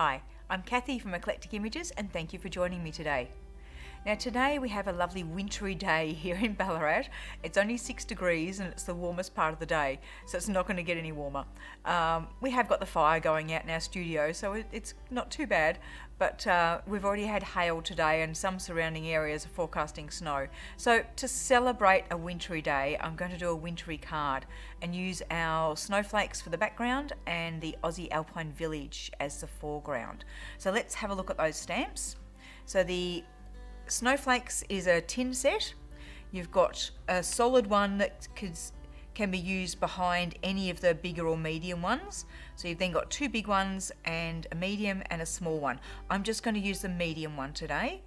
Hi, I'm Cathy from Eclectic Images and thank you for joining me today. Now today we have a lovely wintry day here in Ballarat. It's only 6 degrees and it's the warmest part of the day, so it's not going to get any warmer. We have got the fire going out in our studio, so it's not too bad, but we've already had hail today and some surrounding areas are forecasting snow. So to celebrate a wintry day, I'm going to do a wintry card and use our snowflakes for the background and the Aussie Alpine village as the foreground. So let's have a look at those stamps. So the snowflakes is a tin set. You've got a solid one that can be used behind any of the bigger or medium ones. So you've then got two big ones and a medium and a small one. I'm just going to use the medium one today.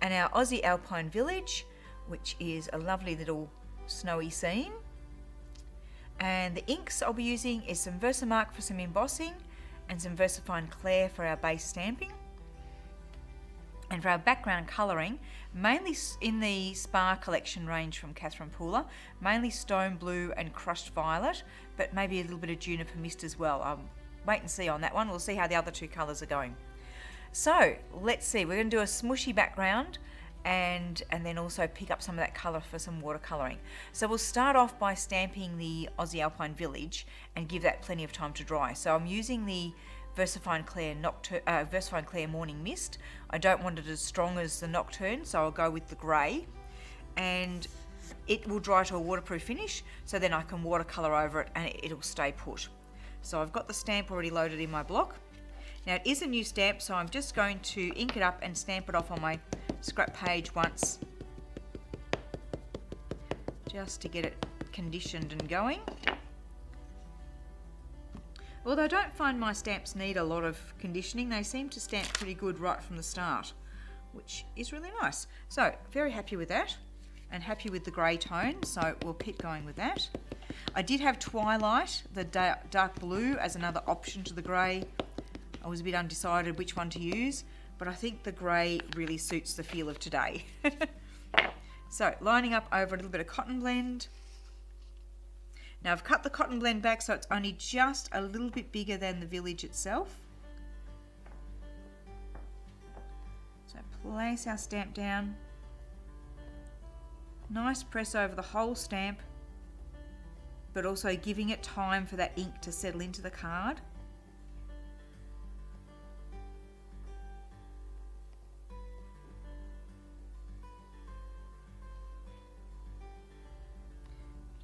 And our Aussie Alpine village, which is a lovely little snowy scene. And the inks I'll be using is some Versamark for some embossing and some VersaFine Clair for our base stamping. And for our background colouring, mainly in the Spa collection range from Catherine Pooler, mainly stone blue and crushed violet, but maybe a little bit of juniper mist as well. Wait and see on that one. We'll see how the other two colours are going. So let's see, we're going to do a smooshy background and then also pick up some of that colour for some watercolouring. So we'll start off by stamping the Aussie Alpine village and give that plenty of time to dry. So I'm using the VersaFine Clair Morning Mist. I don't want it as strong as the Nocturne, so I'll go with the grey. And it will dry to a waterproof finish, so then I can watercolour over it and it'll stay put. So I've got the stamp already loaded in my block. Now it is a new stamp, so I'm just going to ink it up and stamp it off on my scrap page once, just to get it conditioned and going. Although I don't find my stamps need a lot of conditioning, they seem to stamp pretty good right from the start, which is really nice. So very happy with that and happy with the grey tone, so we'll keep going with that. I did have Twilight, the dark blue, as another option to the grey. I was a bit undecided which one to use, but I think the grey really suits the feel of today. So lining up over a little bit of cotton blend. Now I've cut the cotton blend back so it's only just a little bit bigger than the village itself. So place our stamp down. Nice press over the whole stamp, but also giving it time for that ink to settle into the card.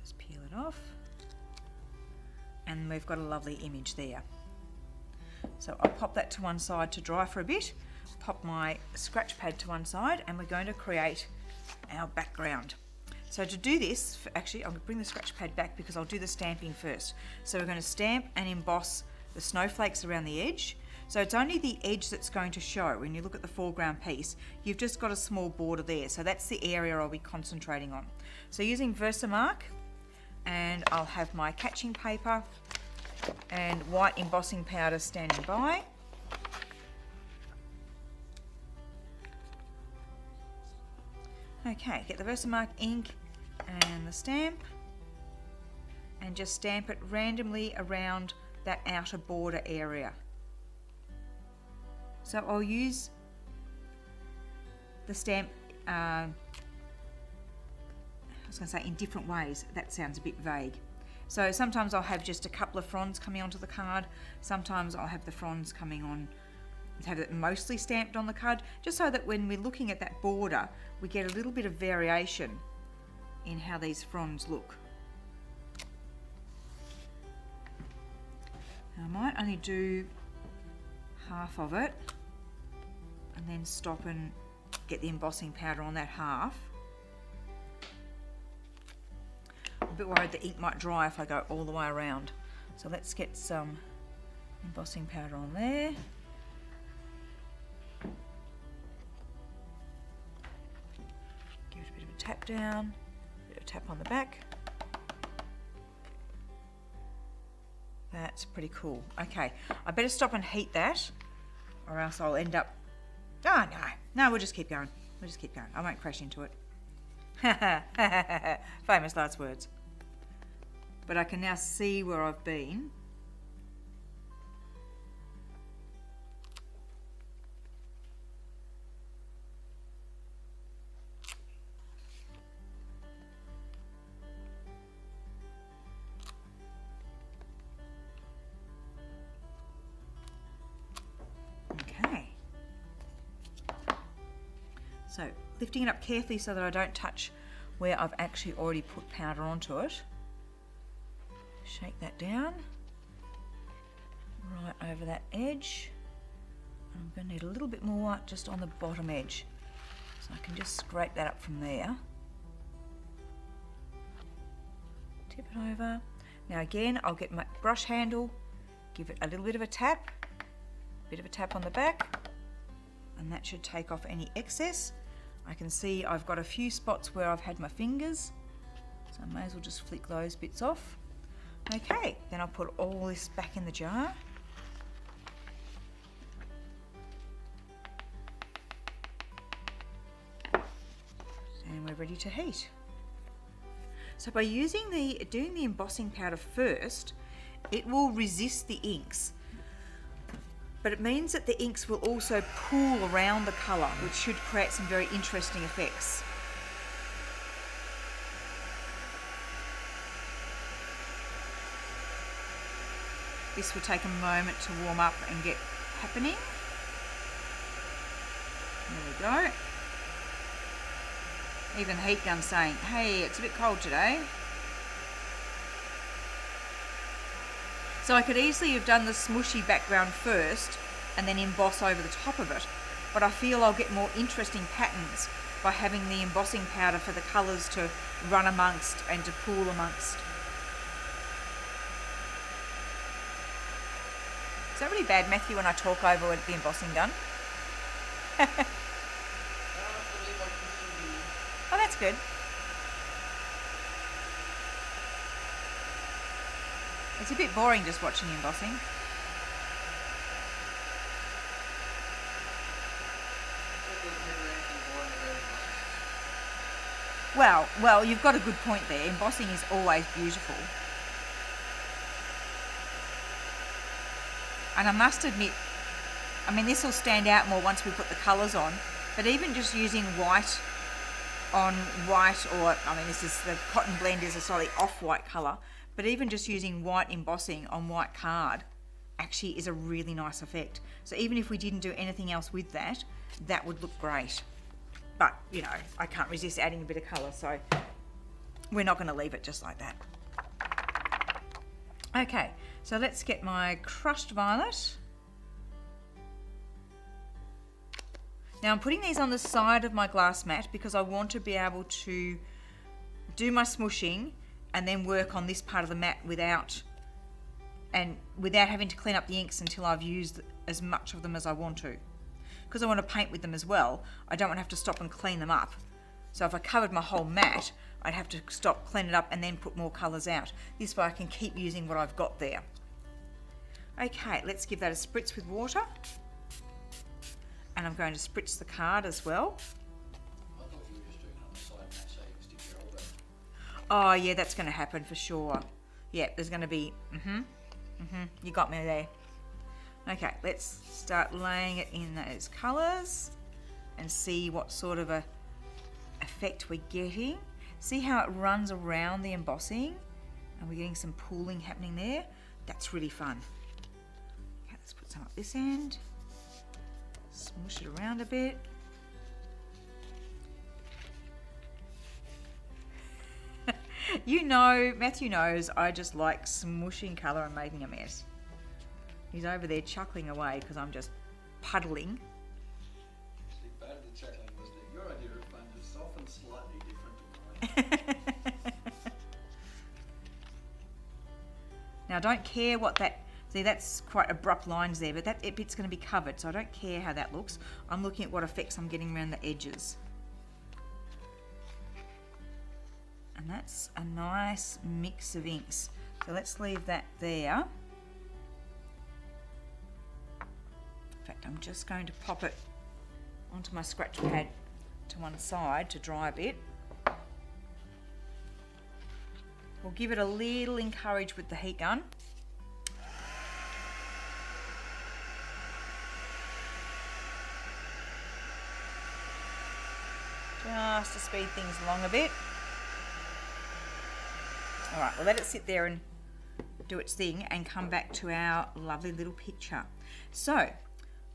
Just peel it off. And we've got a lovely image there. So I'll pop that to one side to dry for a bit, pop my scratch pad to one side, and we're going to create our background. So to do this, actually I'll bring the scratch pad back because I'll do the stamping first. So we're going to stamp and emboss the snowflakes around the edge. So it's only the edge that's going to show. When you look at the foreground piece, you've just got a small border there. So that's the area I'll be concentrating on. So using Versamark, and I'll have my catching paper and white embossing powder standing by. Okay, get the Versamark ink and the stamp and just stamp it randomly around that outer border area. So I'll use the stamp I was going to say in different ways. That sounds a bit vague. So sometimes I'll have just a couple of fronds coming onto the card. Sometimes I'll have the fronds coming on, have it mostly stamped on the card, just so that when we're looking at that border, we get a little bit of variation in how these fronds look. Now I might only do half of it and then stop and get the embossing powder on that half. I'm a bit worried the ink might dry if I go all the way around. So let's get some embossing powder on there. Give it a bit of a tap down, a bit of a tap on the back. That's pretty cool. Okay, I better stop and heat that or else I'll end up... Oh no, we'll just keep going. I won't crash into it. Famous last words. But I can now see where I've been. So lifting it up carefully so that I don't touch where I've actually already put powder onto it. Shake that down, right over that edge. I'm going to need a little bit more just on the bottom edge. So I can just scrape that up from there. Tip it over. Now again, I'll get my brush handle, give it a little bit of a tap on the back, and that should take off any excess. I can see I've got a few spots where I've had my fingers, so I may as well just flick those bits off. Okay, then I'll put all this back in the jar. And we're ready to heat. So by doing the embossing powder first, it will resist the inks, but it means that the inks will also pool around the colour, which should create some very interesting effects. This will take a moment to warm up and get happening. There we go. Even the heat gun's saying, hey, it's a bit cold today. So I could easily have done the smooshy background first and then emboss over the top of it, but I feel I'll get more interesting patterns by having the embossing powder for the colours to run amongst and to pool amongst. Is that really bad, Matthew, when I talk over the embossing gun? Oh, that's good. It's a bit boring just watching embossing. Well, you've got a good point there. Embossing is always beautiful. And I must admit, I mean, this will stand out more once we put the colours on, but even just using white on white, or I mean, the cotton blend is a slightly off-white colour, but even just using white embossing on white card actually is a really nice effect. So even if we didn't do anything else with that, that would look great. But, you know, I can't resist adding a bit of colour, so we're not going to leave it just like that. Okay, so let's get my crushed violet. Now I'm putting these on the side of my glass mat because I want to be able to do my smooshing and then work on this part of the mat without having to clean up the inks until I've used as much of them as I want to. Because I want to paint with them as well, I don't want to have to stop and clean them up. So if I covered my whole mat, I'd have to stop, clean it up and then put more colours out. This way I can keep using what I've got there. Okay, let's give that a spritz with water. And I'm going to spritz the card as well. I thought you were just doing it on the side mat so you can stick your elbow. Oh yeah, that's going to happen for sure. Yeah, there's going to be, you got me there. Okay, let's start laying it in those colours and see what sort of a effect we're getting. See how it runs around the embossing and we're getting some pooling happening there. That's really fun. Okay, let's put some up this end. Smoosh it around a bit. You know, Matthew knows I just like smooshing colour and making a mess. He's over there chuckling away because I'm just puddling. Actually, part of the chuckling was that your idea of fun is often slightly different to mine. Now I don't care what that, see that's quite abrupt lines there, but that bit's going to be covered, so I don't care how that looks. I'm looking at what effects I'm getting around the edges. And that's a nice mix of inks. So let's leave that there. In fact, I'm just going to pop it onto my scratch pad to one side to dry a bit. We'll give it a little encourage with the heat gun. Just to speed things along a bit. All right, we'll let it sit there and do its thing and come back to our lovely little picture. So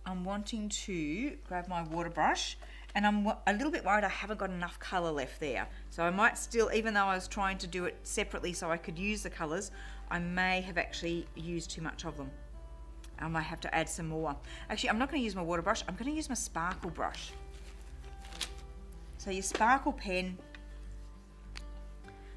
I'm wanting to grab my water brush and I'm a little bit worried I haven't got enough colour left there. So I might still, even though I was trying to do it separately so I could use the colours, I may have actually used too much of them. I might have to add some more. Actually, I'm not going to use my water brush, I'm going to use my sparkle brush. So your sparkle pen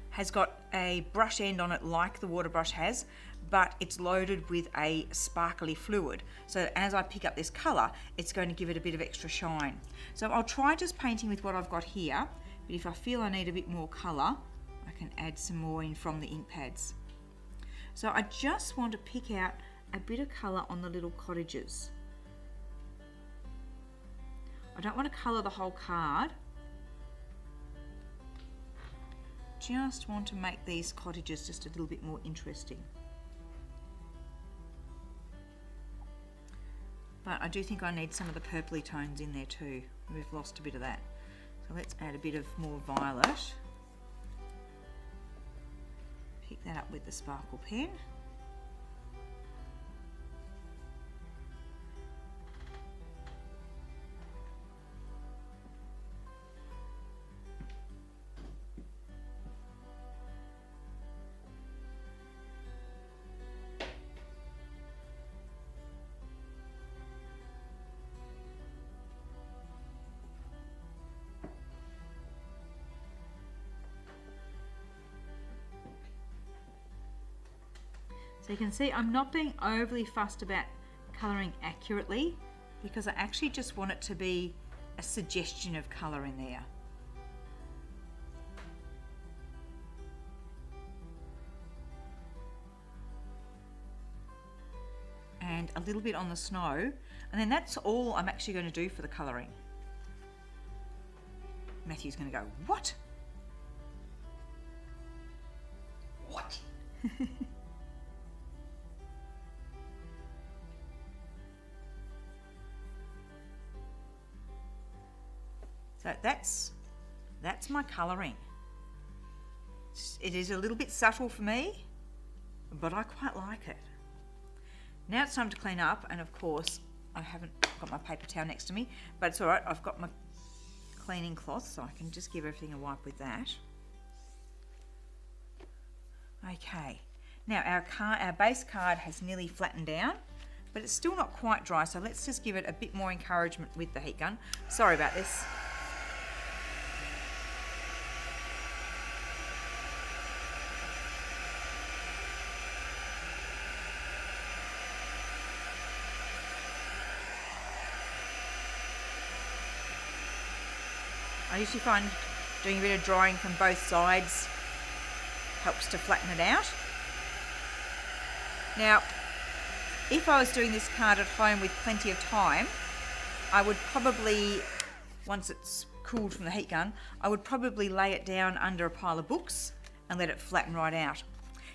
has got a brush end on it like the water brush has, but it's loaded with a sparkly fluid. So as I pick up this colour, it's going to give it a bit of extra shine. So I'll try just painting with what I've got here, but if I feel I need a bit more colour, I can add some more in from the ink pads. So I just want to pick out a bit of colour on the little cottages. I don't want to colour the whole card. Just want to make these cottages just a little bit more interesting. But I do think I need some of the purpley tones in there too. We've lost a bit of that. So let's add a bit of more violet. Pick that up with the sparkle pen. So you can see I'm not being overly fussed about colouring accurately because I actually just want it to be a suggestion of colour in there. And a little bit on the snow, and then that's all I'm actually going to do for the colouring. Matthew's going to go, what? What? So that's my colouring. It is a little bit subtle for me, but I quite like it. Now it's time to clean up, and of course I haven't got my paper towel next to me, but it's alright, I've got my cleaning cloth, so I can just give everything a wipe with that. Okay, now our base card has nearly flattened down, but it's still not quite dry, so let's just give it a bit more encouragement with the heat gun. Sorry about this. I usually find doing a bit of drying from both sides helps to flatten it out. Now, if I was doing this card at home with plenty of time, I would probably, once it's cooled from the heat gun, I would probably lay it down under a pile of books and let it flatten right out.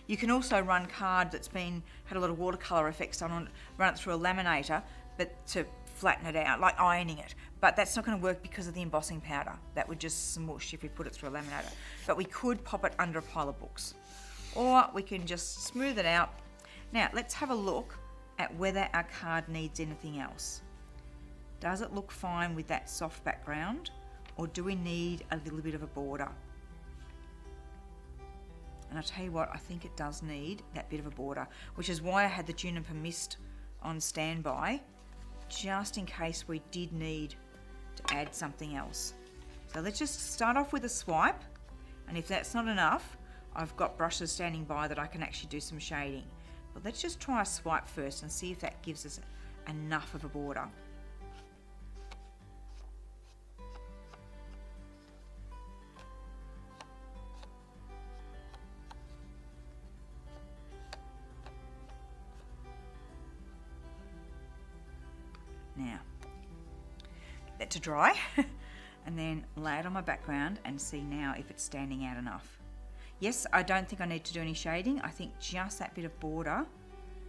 You can also run card that's had a lot of watercolour effects on it, run it through a laminator, but to flatten it out, like ironing it. But that's not going to work because of the embossing powder. That would just smush if we put it through a laminator. But we could pop it under a pile of books. Or we can just smooth it out. Now, let's have a look at whether our card needs anything else. Does it look fine with that soft background? Or do we need a little bit of a border? And I'll tell you what, I think it does need that bit of a border, which is why I had the juniper mist on standby, just in case we did need to add something else. So let's just start off with a swipe, and if that's not enough, I've got brushes standing by that I can actually do some shading. But let's just try a swipe first and see if that gives us enough of a border. Now, let to dry and then lay it on my background and see now if it's standing out enough. Yes, I don't think I need to do any shading. I think just that bit of border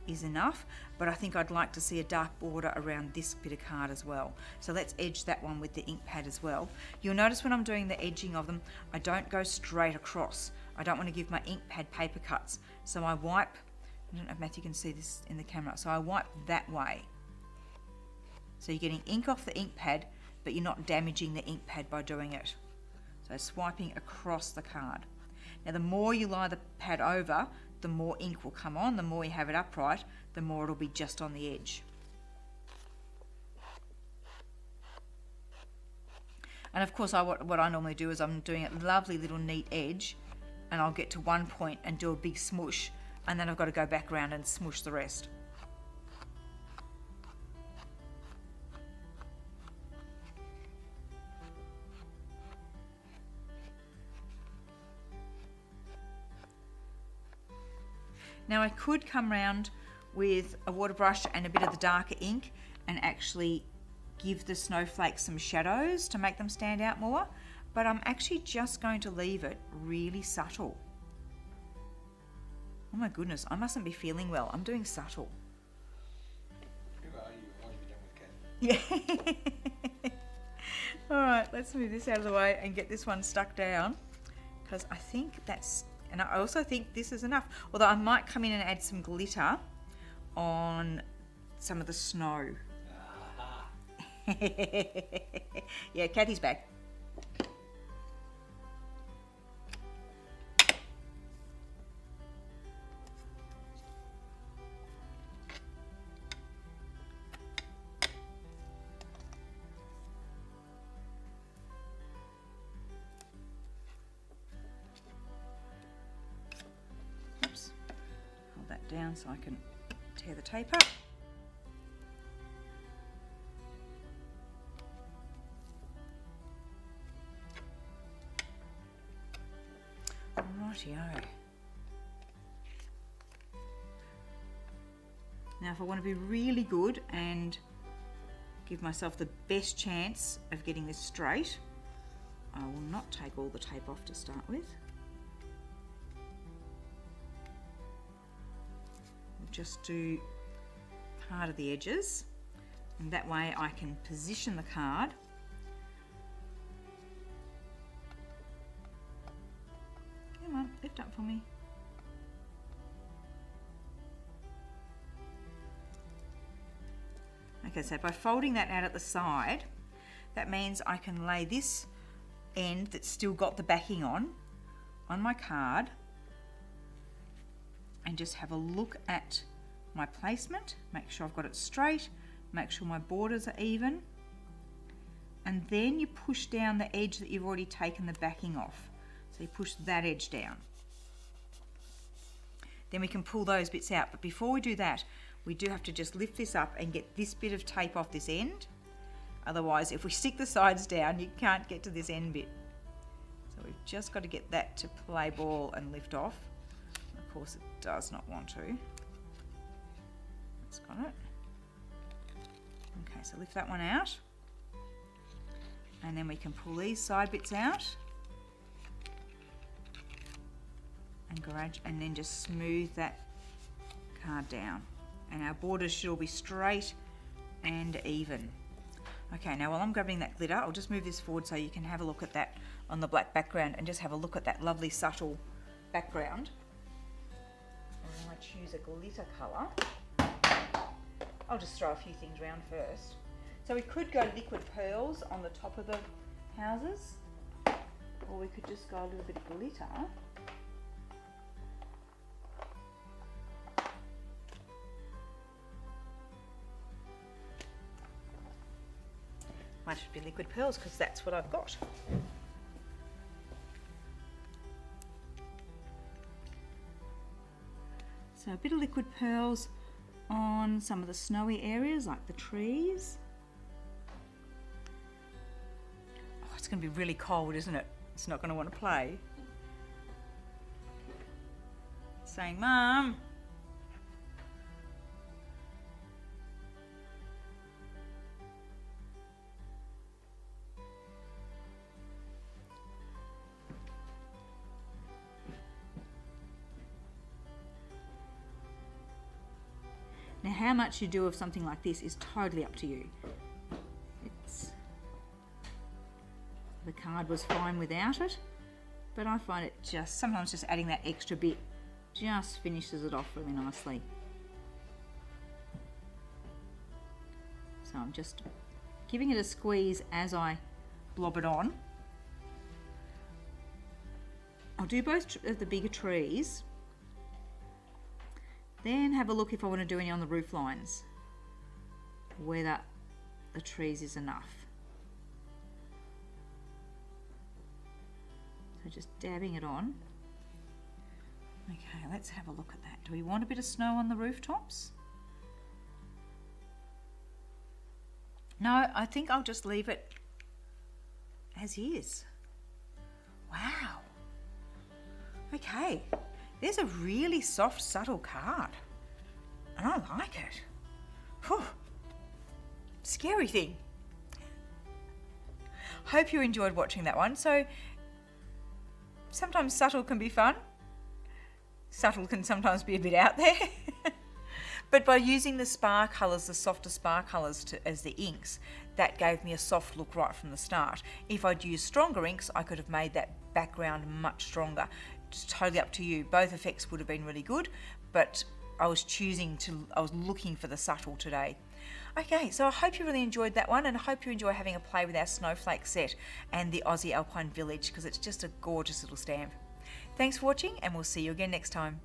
is enough, but I think I'd like to see a dark border around this bit of card as well. So let's edge that one with the ink pad as well. You'll notice when I'm doing the edging of them, I don't go straight across. I don't want to give my ink pad paper cuts. So I wipe, I don't know if Matthew can see this in the camera, so I wipe that way. So you're getting ink off the ink pad, but you're not damaging the ink pad by doing it. So swiping across the card. Now the more you lie the pad over, the more ink will come on. The more you have it upright, the more it'll be just on the edge. And of course, what I normally do is I'm doing a lovely little neat edge, and I'll get to one point and do a big smoosh, and then I've got to go back around and smoosh the rest. Now I could come round with a water brush and a bit of the darker ink and actually give the snowflakes some shadows to make them stand out more, but I'm actually just going to leave it really subtle. Oh my goodness, I mustn't be feeling well. I'm doing subtle. Who are you? I want to be done with Cathy. Yeah. All right, let's move this out of the way and get this one stuck down, because I think that's, and I also think this is enough. Although I might come in and add some glitter on some of the snow. Yeah, Cathy's back. Oops. Hold that down so I can tear the tape up. Rightio. Now if I want to be really good and give myself the best chance of getting this straight, I will not take all the tape off to start with. We'll just do part of the edges, and that way I can position the card . Come on, lift up for me. Okay, so by folding that out at the side, that means I can lay this end that's still got the backing on my card and just have a look at my placement, make sure I've got it straight, make sure my borders are even, and then you push down the edge that you've already taken the backing off. So you push that edge down. Then we can pull those bits out. But before we do that, we do have to just lift this up and get this bit of tape off this end. Otherwise, if we stick the sides down, you can't get to this end bit. So we've just got to get that to play ball and lift off. Of course, it does not want to. That's got it. Okay, so lift that one out. And then we can pull these side bits out. And then just smooth that card down, and our borders should all be straight and even. Okay, now while I'm grabbing that glitter, I'll just move this forward so you can have a look at that on the black background and just have a look at that lovely subtle background. And I might choose a glitter colour. I'll just throw a few things around first. So we could go liquid pearls on the top of the houses, or we could just go a little bit of glitter. Might be liquid pearls because that's what I've got. So a bit of liquid pearls on some of the snowy areas like the trees. Oh, it's going to be really cold, isn't it? It's not going to want to play. Saying, Mum. Now, how much you do of something like this is totally up to you. The card was fine without it, but I find it sometimes just adding that extra bit just finishes it off really nicely. So I'm just giving it a squeeze as I blob it on. I'll do both of the bigger trees, then have a look if I want to do any on the roof lines, whether the trees is enough. So just dabbing it on. Okay, let's have a look at that. Do we want a bit of snow on the rooftops? No, I think I'll just leave it as is. Wow. Okay, there's a really soft, subtle card. And I like it. Whew. Scary thing. Hope you enjoyed watching that one. So, sometimes subtle can be fun. Subtle can sometimes be a bit out there. But by using the spar colours, the softer spar colours as the inks, that gave me a soft look right from the start. If I'd used stronger inks, I could have made that background much stronger. It's totally up to you. Both effects would have been really good, but I was looking for the subtle today. Okay, so I hope you really enjoyed that one, and I hope you enjoy having a play with our snowflake set and the Aussie Alpine village, because it's just a gorgeous little stamp. Thanks for watching, and we'll see you again next time.